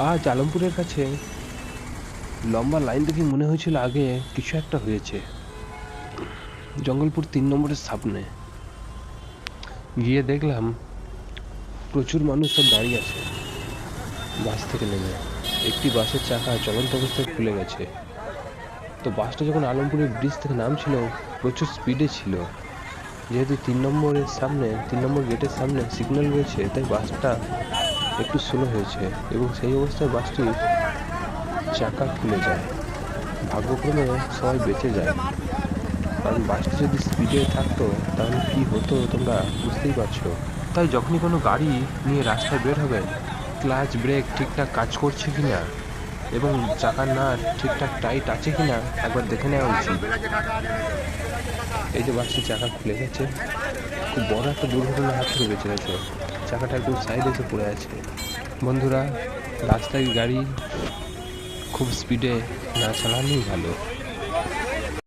আজ আলমপুরের কাছে লম্বা লাইন দেখে মনে হয়েছিল আগে কিছু একটা হয়েছে। জঙ্গলপুর 3 নম্বরের সামনে গিয়ে দেখলাম প্রচুর মানুষ সব দাঁড়িয়ে আছে। বাস থেকে নেমে একটি বাসের চাকা চলন্ত অবস্থায় খুলে গেছে। তো বাসটা যখন আলমপুরের ব্রিজ থেকে নামছিল প্রচুর স্পিডে ছিল। যেহেতু 3 নম্বর গেটের সামনে সিগন্যাল রয়েছে, তাই বাসটা একটু স্লো হয়েছে এবং সেই অবস্থায় বাসটির চাকা খুলে যায়। ভাগ্যক্রমে সবাই বেঁচে যায়, কারণ বাসটি যদি স্পিডে থাকতো তাহলে কি হতো তোমরা বুঝতেই পারছো। তাই যখনই কোনো গাড়ি নিয়ে রাস্তায় বের হবে, ক্লাচ ব্রেক ঠিকঠাক কাজ করছে কিনা এবং চাকার নাট ঠিকঠাক টাইট আছে কিনা একবার দেখে নেওয়া উচিত। এই যে বাসটির চাকা খুলে গেছে, খুব বড় একটা দুর্ঘটনার হাত থেকে বেঁচে গেছে। চাকাটা একটু সাইডে এসে পড়ে আছে। বন্ধুরা, রাস্তায় গাড়ি খুব স্পিডে না চালানোই ভালো।